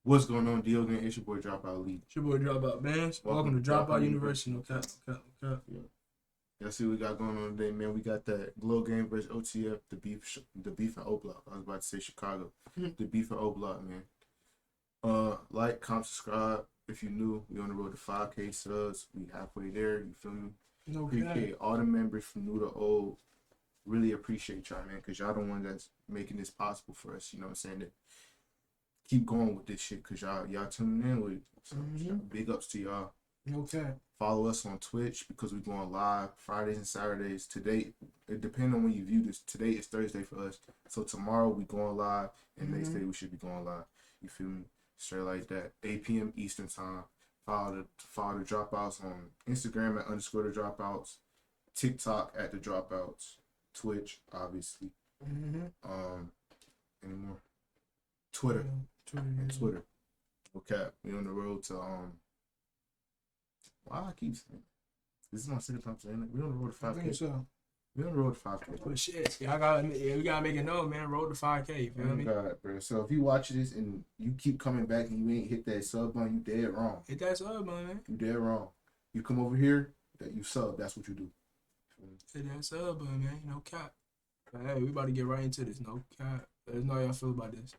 What's going on, Dio? Gang? It's your boy Dropout Lee. It's your boy Dropout, man. Welcome to Dropout University. No cap. Yeah. Let's see what we got going on today, man. We got that Glow Game versus OTF, the beef in O Block. I was about to say Chicago. The beef in O Block, man. Like, comment, subscribe. If you're new, we on the road to 5K subs. We halfway there. You feel me? No Appreciate all the members from new to old. Really appreciate y'all, man, because y'all the one that's making this possible for us. You know what I'm saying? That keep going with this shit, because y'all tuning in with it. So big ups to y'all. Okay. Follow us on Twitch because we're going live Fridays and Saturdays. Today, it depends on when you view this. Today is Thursday for us. So tomorrow we going live, and next day we should be going live. You feel me? Straight like that. 8 p.m. Eastern time. Follow the Dropouts on Instagram at _the Dropouts. TikTok at the Dropouts. Twitch, obviously. Anymore. Twitter. Twitter. Okay. We on the road to why I keep saying this is my second time saying it. We on the road to 5K. I think so. We on the road to 5K. But shit, we gotta make it known, man. Road to 5K. You feel me? God, bro. So if you watch this and you keep coming back and you ain't hit that sub button, you dead wrong. Hit that sub button, man. You dead wrong. You come over here, that you sub. That's what you do. Hit that sub button, man. No cap. But hey, we about to get right into this. No cap. Let us know how y'all feel about this.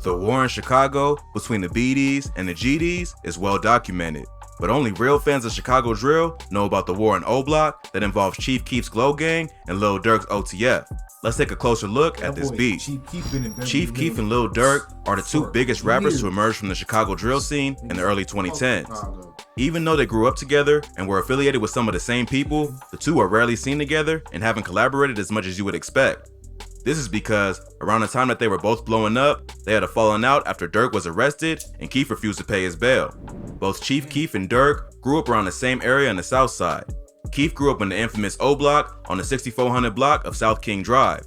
The war in Chicago between the BDs and the GDs is well documented, but only real fans of Chicago drill know about the war in O Block that involves Chief Keef's Glow Gang and Lil Durk's OTF. Let's take a closer look at this beef. Chief Keef and Lil Durk are the two biggest rappers to emerge from the Chicago drill scene in the early 2010s. Even though they grew up together and were affiliated with some of the same people, the two are rarely seen together and haven't collaborated as much as you would expect. This is because around the time that they were both blowing up, they had a falling out after Durk was arrested and Keef refused to pay his bail. Both Chief Keef and Durk grew up around the same area on the south side. Keef grew up in the infamous O Block on the 6400 block of South King Drive.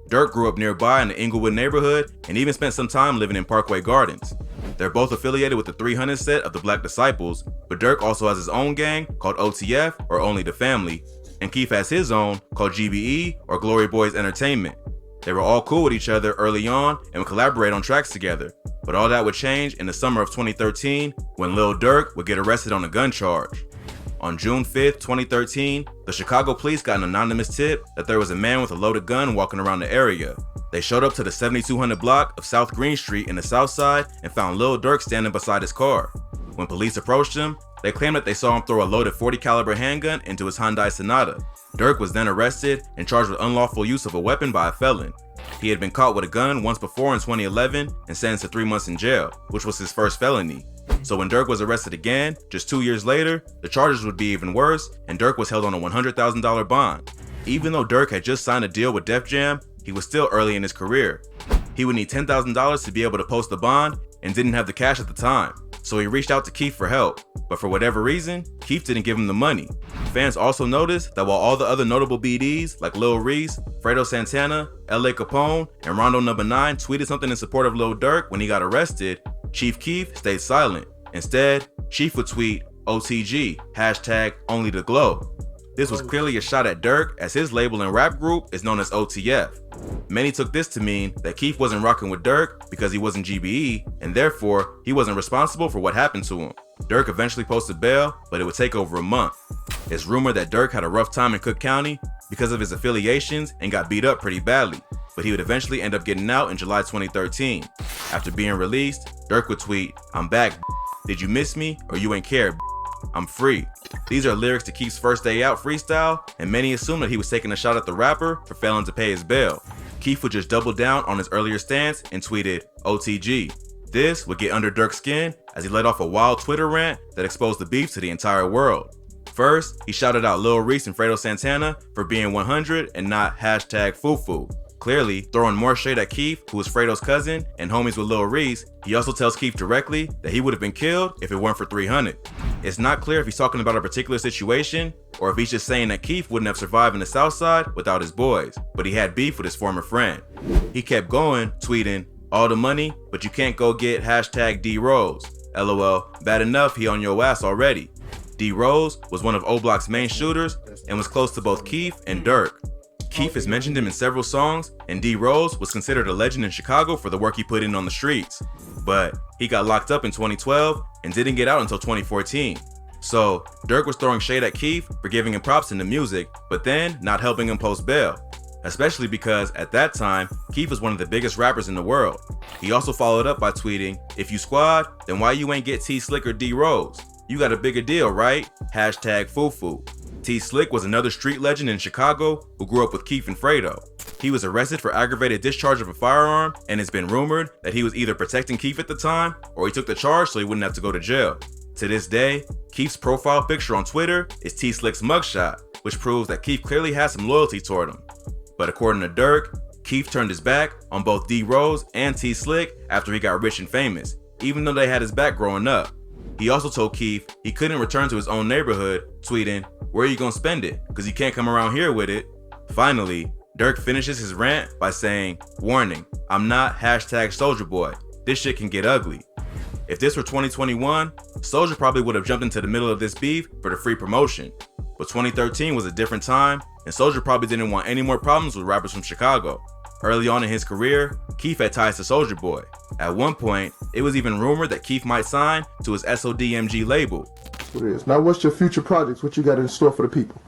Durk grew up nearby in the Inglewood neighborhood and even spent some time living in Parkway Gardens. They're both affiliated with the 300 set of the Black Disciples, but Durk also has his own gang called OTF, or Only the Family, and Keef has his own called GBE, or Glory Boys Entertainment. They were all cool with each other early on and would collaborate on tracks together, but all that would change in the summer of 2013 when Lil Durk would get arrested on a gun charge. On June 5th, 2013, the Chicago police got an anonymous tip that there was a man with a loaded gun walking around the area. They showed up to the 7200 block of South Green Street in the south side and found Lil Durk standing beside his car. When police approached him, they claimed that they saw him throw a loaded .40 caliber handgun into his Hyundai Sonata. Durk was then arrested and charged with unlawful use of a weapon by a felon. He had been caught with a gun once before in 2011 and sentenced to 3 months in jail, which was his first felony. So when Durk was arrested again, just 2 years later, the charges would be even worse and Durk was held on a $100,000 bond. Even though Durk had just signed a deal with Def Jam, he was still early in his career. He would need $10,000 to be able to post the bond and didn't have the cash at the time. So he reached out to Keef for help, but for whatever reason, Keef didn't give him the money. Fans also noticed that while all the other notable BDs like Lil Reese, Fredo Santana, LA Capone, and Rondo No. 9 tweeted something in support of Lil Durk when he got arrested, Chief Keef stayed silent. Instead, Chief would tweet OTG, #OnlyTheGlow. This was clearly a shot at Durk, as his label and rap group is known as OTF. Many took this to mean that Keef wasn't rocking with Durk because he wasn't GBE, and therefore he wasn't responsible for what happened to him. Durk eventually posted bail, but it would take over a month. It's rumored that Durk had a rough time in Cook County because of his affiliations and got beat up pretty badly, but he would eventually end up getting out in July 2013. After being released, Durk would tweet, "I'm back, did you miss me or you ain't care, I'm free." These are lyrics to Keef's first day out freestyle, and many assume that he was taking a shot at the rapper for failing to pay his bail. Keef would just double down on his earlier stance and tweeted OTG. This would get under Durk's skin as he let off a wild Twitter rant that exposed the beef to the entire world. First, he shouted out Lil Reese and Fredo Santana for being 100 and not #FooFoo. Clearly, throwing more shade at Keef, who was Fredo's cousin and homies with Lil Reese, he also tells Keef directly that he would have been killed if it weren't for 300. It's not clear if he's talking about a particular situation or if he's just saying that Keef wouldn't have survived in the South Side without his boys, but he had beef with his former friend. He kept going, tweeting, "All the money, but you can't go get #D-Rose. LOL, bad enough he on your ass already." D-Rose was one of O Block's main shooters and was close to both Keef and Durk. Keef has mentioned him in several songs, and D Rose was considered a legend in Chicago for the work he put in on the streets. But he got locked up in 2012 and didn't get out until 2014. So Durk was throwing shade at Keef for giving him props in the music, but then not helping him post bail. Especially because at that time, Keef was one of the biggest rappers in the world. He also followed up by tweeting, "If you squad, then why you ain't get T Slick or D Rose? You got a bigger deal, right? Hashtag FUFU." T Slick was another street legend in Chicago who grew up with Keef and Fredo. He was arrested for aggravated discharge of a firearm, and it's been rumored that he was either protecting Keef at the time or he took the charge so he wouldn't have to go to jail. To this day, Keef's profile picture on Twitter is T Slick's mugshot, which proves that Keef clearly has some loyalty toward him. But according to Durk, Keef turned his back on both D Rose and T Slick after he got rich and famous, even though they had his back growing up. He also told Keef he couldn't return to his own neighborhood, tweeting, "Where are you gonna spend it? Cause you can't come around here with it." Finally, Durk finishes his rant by saying, "Warning, I'm not hashtag Soulja Boy. This shit can get ugly." If this were 2021, Soulja probably would have jumped into the middle of this beef for the free promotion. But 2013 was a different time, and Soulja probably didn't want any more problems with rappers from Chicago. Early on in his career, Keef had ties to Soulja Boy. At one point, it was even rumored that Keef might sign to his SODMG label. What it is. Now, what's your future projects? What you got in store for the people?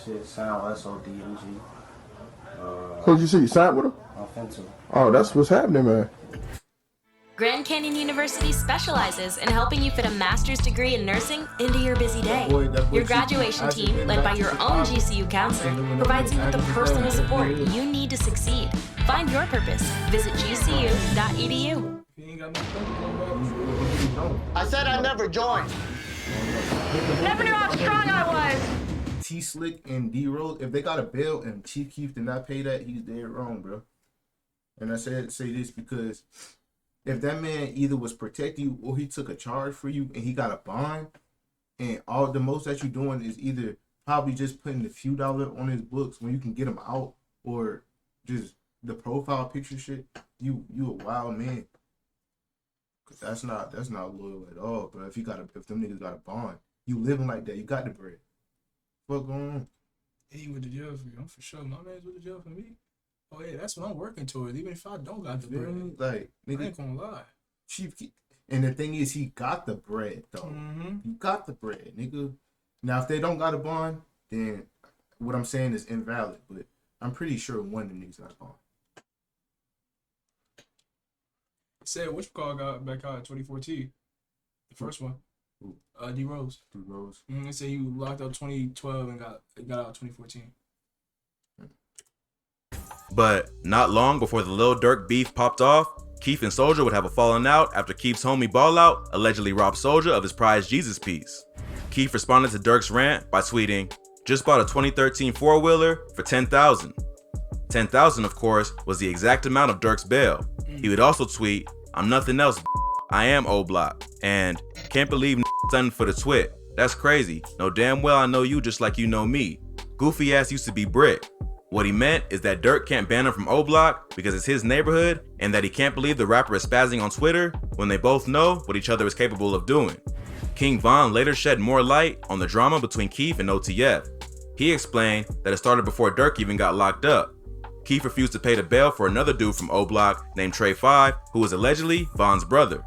Shit, sound SODMG. Who'd you see? You signed with him? Offensive. Oh, that's what's happening, man. Grand Canyon University specializes in helping you fit a master's degree in nursing into your busy day. Your graduation team, led by your own GCU counselor, provides you with the personal support you need to succeed. Find your purpose. Visit gcu.edu. I said I never joined. Never knew how strong I was. T Slick and D Rose, if they got a bill and Chief Keef did not pay that, he's dead wrong, bro. And I say this because if that man either was protecting you or he took a charge for you and he got a bond, and all the most that you're doing is either probably just putting a few dollars on his books when you can get him out, or just the profile picture shit, you a wild man. Cause that's not loyal at all, bro. If them niggas got a bond, you living like that, you got the bread. What going on? He went to jail for you. I'm for sure. My man's went to jail for me. Oh yeah, that's what I'm working towards. Even if I don't got the bread, like nigga, I ain't gonna lie. Chief Keef, and the thing is, he got the bread though. Mm-hmm. You got the bread, nigga. Now, if they don't got a bond, then what I'm saying is invalid. But I'm pretty sure one of them niggas got a bond. Said which call got back out in 2014? The first one. D Rose. D Rose. They said you locked up 2012 and got out 2014. But not long before the Lil Durk beef popped off, Keef and Soulja would have a falling out after Keef's homie Ball Out allegedly robbed Soulja of his prized Jesus piece. Keef responded to Durk's rant by tweeting, "Just bought a 2013 four-wheeler for $10,000. $10,000, of course, was the exact amount of Durk's bail. He would also tweet, "I'm nothing else, I am O-Block," and "Can't believe stunning for the twit. That's crazy. Know damn well I know you just like you know me. Goofy ass used to be Brick." What he meant is that Durk can't ban him from O-Block because it's his neighborhood, and that he can't believe the rapper is spazzing on Twitter when they both know what each other is capable of doing. King Von later shed more light on the drama between Keef and OTF. He explained that it started before Durk even got locked up. Keef refused to pay the bail for another dude from O-Block named Trey 5, who was allegedly Von's brother.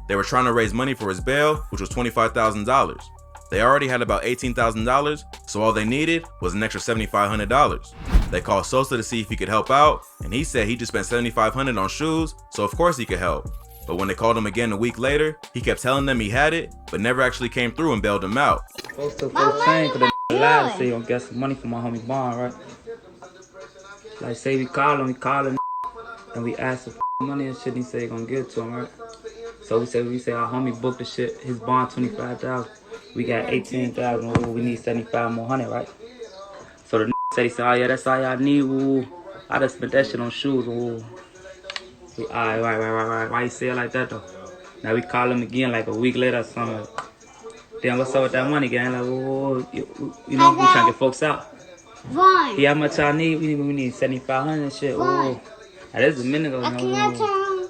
They were trying to raise money for his bail, which was $25,000. They already had about $18,000, so all they needed was an extra $7,500. They called Sosa to see if he could help out, and he said he just spent $7,500 on shoes, so of course he could help. But when they called him again a week later, he kept telling them he had it, but never actually came through and bailed him out. Supposed to first thing, cause they lied to say you don't get some money from my homie Bond, right? Like say we call him, and we ask for money and shit, and he say he gonna give it to him, right? So we say our homie booked the shit, his bond $25,000. We got $18,000, ooh, we need $75 more, right? So the say, oh yeah, that's all y'all need, ooh. I just spent that shit on shoes, ooh. Alright, right. Why you say it like that though? Now we call him again like a week later or something. Then what's up with that money, gang? Like, oh, you know, we trying to get folks out. Yeah, how much y'all need? We need $7,500 and shit, ooh. Now this is a minute ago, you know.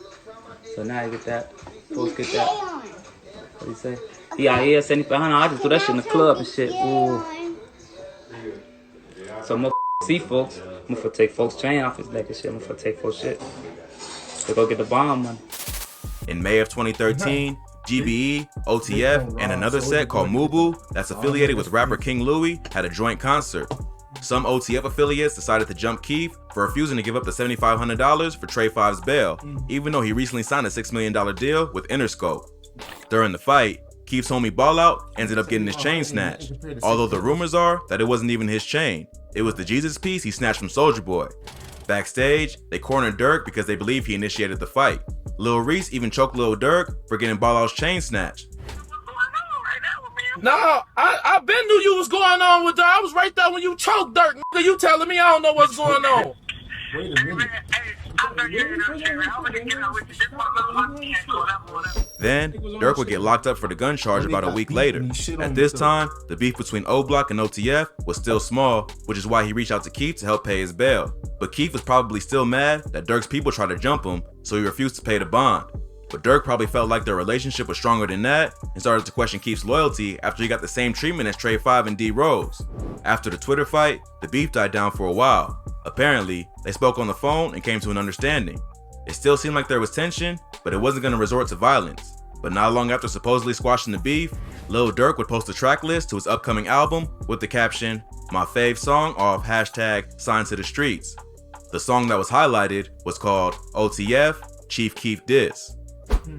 So now you get that. Folks get that. What do you say? Yeah, $7,500. I just do that shit in the club and shit. Ooh. So more see folks. I'm gonna take folks' chain off his neck and shit. I'm gonna take folks' shit. To go get the bond money. In May of 2013, GBE, OTF, and another set called Mubu that's affiliated with rapper King Louie had a joint concert. Some OTF affiliates decided to jump Keith for refusing to give up the $7,500 for Trey 5's bail, even though he recently signed a $6 million deal with Interscope. During the fight, Keith's homie Ballout ended up getting his chain snatched, although the rumors are that it wasn't even his chain. It was the Jesus piece he snatched from Soulja Boy. Backstage, they cornered Dirk because they believe he initiated the fight. Lil Reese even choked Lil Durk for getting Ballout's chain snatched. Nah, I been knew you was going on with Dirk. I was right there when you choked Dirk. Nigga, you telling me I don't know what's going on. Wait a minute. Then, Dirk would get locked up for the gun charge about a week later. At this time, the beef between O Block and OTF was still small, which is why he reached out to Keith to help pay his bail. But Keith was probably still mad that Dirk's people tried to jump him, so he refused to pay the bond. But Dirk probably felt like their relationship was stronger than that and started to question Keith's loyalty after he got the same treatment as Trey 5 and D Rose. After the Twitter fight, the beef died down for a while. Apparently, they spoke on the phone and came to an understanding. It still seemed like there was tension, but it wasn't going to resort to violence. But not long after supposedly squashing the beef, Lil Durk would post a track list to his upcoming album with the caption, "My fave song off #Signed to the Streets." The song that was highlighted was called OTF Chief Keef Diss.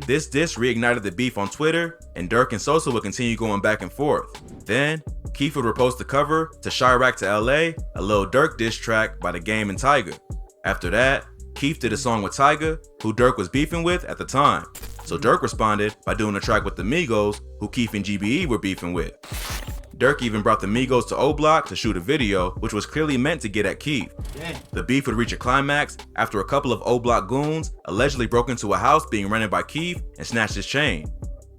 This diss reignited the beef on Twitter, and Dirk and Sosa would continue going back and forth. Then, Keef would repost the cover to Chirac to LA, a Lil Durk diss track by The Game and Tyga. After that, Keef did a song with Tyga, who Dirk was beefing with at the time. So Dirk responded by doing a track with the Migos, who Keef and GBE were beefing with. Dirk even brought the Migos to O Block to shoot a video, which was clearly meant to get at Keef. The beef would reach a climax after a couple of O Block goons allegedly broke into a house being rented by Keef and snatched his chain.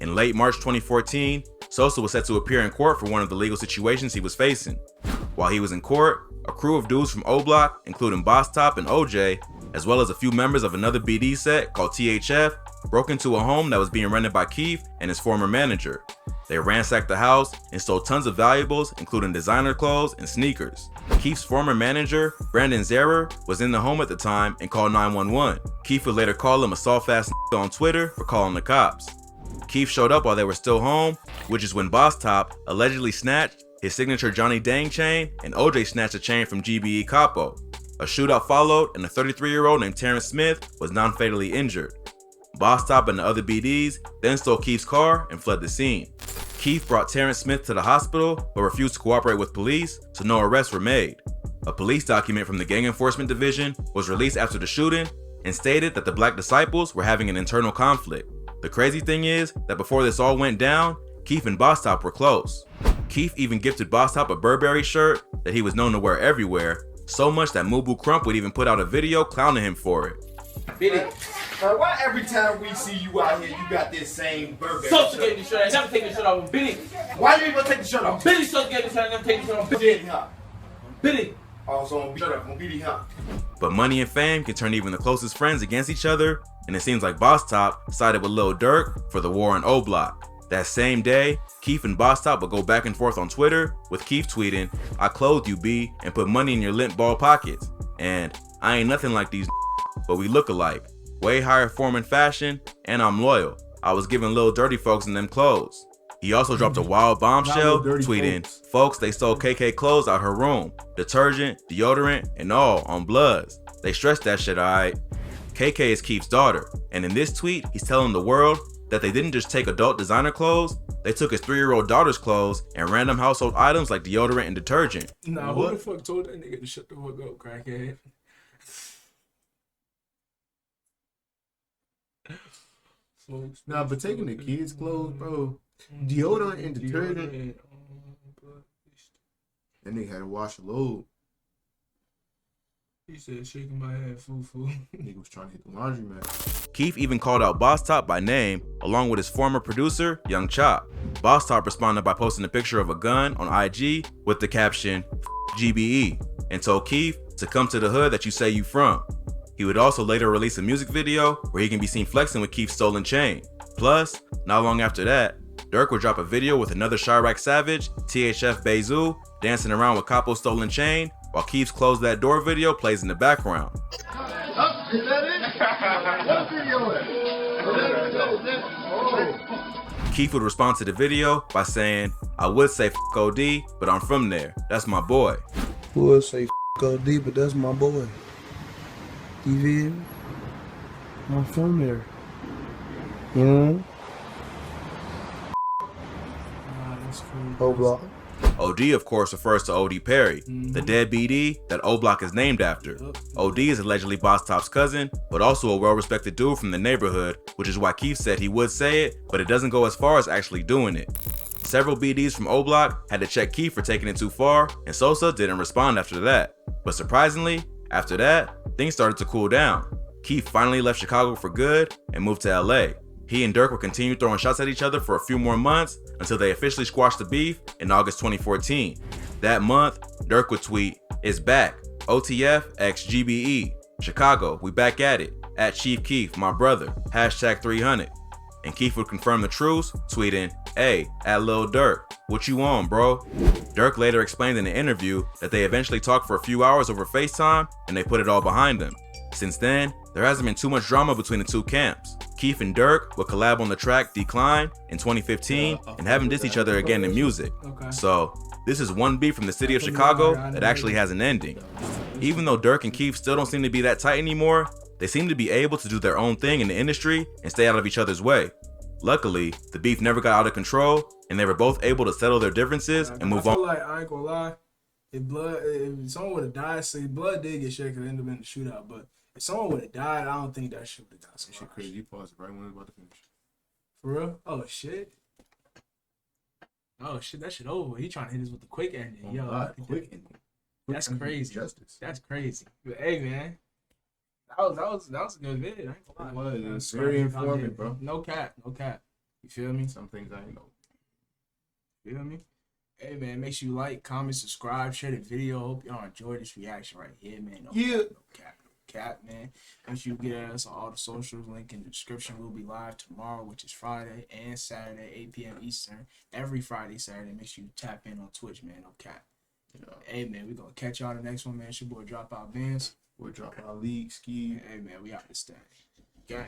In late March 2014, Sosa was set to appear in court for one of the legal situations he was facing. While he was in court, a crew of dudes from O Block, including Boss Top and OJ, as well as a few members of another BD set called THF, broke into a home that was being rented by Keef and his former manager. They ransacked the house and stole tons of valuables, including designer clothes and sneakers. Keef's former manager, Brandon Zerer, was in the home at the time and called 911. Keef would later call him a soft-ass on Twitter for calling the cops. Keef showed up while they were still home, which is when Boss Top allegedly snatched his signature Johnny Dang chain, and OJ snatched a chain from GBE Capo. A shootout followed, and a 33-year-old named Terrence Smith was non-fatally injured. Boss Top and the other BDs then stole Keef's car and fled the scene. Keef brought Terrence Smith to the hospital but refused to cooperate with police, so no arrests were made. A police document from the Gang Enforcement Division was released after the shooting and stated that the Black Disciples were having an internal conflict. The crazy thing is that before this all went down, Keef and Boss Top were close. Keef even gifted Boss Top a Burberry shirt that he was known to wear everywhere, so much that Mubu Crump would even put out a video clowning him for it. Billy, why every time we see you out here, you got this same Burberry Sosa shirt? gave the shirt. I never take the shirt off. Billy. Why you ain't gonna take the shirt off? Billy Sosa gave the shirt. I never take the shirt off. Billy, huh? Billy. Also on shirt up on Billy, huh? But money and fame can turn even the closest friends against each other, and it seems like Boss Top sided with Lil Durk for the war on O Block. That same day, Keef and Boss Top would go back and forth on Twitter, with Keef tweeting, "I clothed you, B, and put money in your lint ball pockets." And "I ain't nothing like these, but we look alike. Way higher form and fashion, and I'm loyal. I was giving Lil Dirty Folks in them clothes." He also dropped a wild bombshell, tweeting, "Folks, they stole KK clothes out her room. Detergent, deodorant, and all on Bloods. They stretched that shit, alright." KK is Keef's daughter, and in this tweet, he's telling the world that they didn't just take adult designer clothes, they took his 3-year-old daughter's clothes and random household items like deodorant and detergent. Nah, who the fuck told that nigga to shut the fuck up, crackhead? Nah, but taking the kids' clothes, bro, deodorant and detergent, that nigga had to wash a load. He said shaking my head, foo-foo. Nigga was trying to hit the laundromat. Keef even called out Boss Top by name, along with his former producer, Young Chop. Boss Top responded by posting a picture of a gun on IG with the caption, "GBE," and told Keef to come to the hood that you say you from. He would also later release a music video where he can be seen flexing with Keef's stolen chain. Plus, not long after that, Dirk would drop a video with another Chirac Savage, THF Bezu, dancing around with Capo's stolen chain, while Keith's Close That Door video plays in the background. Is that it? What video is it? Keith would respond to the video by saying, I would say f*** OD, but I'm from there. That's my boy. Would say f*** OD, but that's my boy. You feel me? I'm from there. You know? That's cool. O Block. OD, of course, refers to OD Perry, the dead BD that O Block is named after. OD is allegedly Boss Top's cousin, but also a well-respected dude from the neighborhood, which is why Keith said he would say it, but it doesn't go as far as actually doing it. Several BDs from O Block had to check Keith for taking it too far, and Sosa didn't respond after that. But surprisingly, after that, things started to cool down. Keith finally left Chicago for good and moved to LA. He and Dirk would continue throwing shots at each other for a few more months until they officially squashed the beef in August 2014. That month, Dirk would tweet, "It's back, OTF x GBE, Chicago, we back at it, at Chief Keef, my brother, hashtag 300. And Keith would confirm the truce, tweeting, "Hey, at Lil Dirk, what you on, bro?" Dirk later explained in an interview that they eventually talked for a few hours over FaceTime and they put it all behind them. Since then, there hasn't been too much drama between the two camps. Keith and Dirk would collab on the track Decline in 2015 and haven't dissed each other again in music. So, this is one beef from the city of Chicago that actually has an ending. Even though Dirk and Keith still don't seem to be that tight anymore, they seem to be able to do their own thing in the industry and stay out of each other's way. Luckily, the beef never got out of control and they were both able to settle their differences and move I on. feel like, I ain't gonna lie, if someone would have died, see, blood did get shaken, it ended up in the shootout, but if someone would have died, I don't think that shit would have got some shit Crazy, you paused it right when we were about to finish. For real? Oh shit. Oh shit, that shit over. He trying to hit us with the quick ending. Yo, quick ending. That's crazy. Justice. That's crazy. But hey man, that was a good video. I ain't gonna lie. It was very informative, bro. No cap. You feel me? Some things I ain't know. Feel me? Hey man, make sure you like, comment, subscribe, share the video. Hope y'all enjoy this reaction right here, man. No cap, man. Make sure you get at us on all the socials. Link in the description. We'll be live tomorrow, which is Friday and Saturday, 8 p.m. Eastern. Every Friday, Saturday. Make sure you tap in on Twitch, man. No cap. Hey man, we gonna catch y'all the next one, man. It's your boy Dropout Vince. We'll drop our league ski. Hey man, we out this thing. Gang.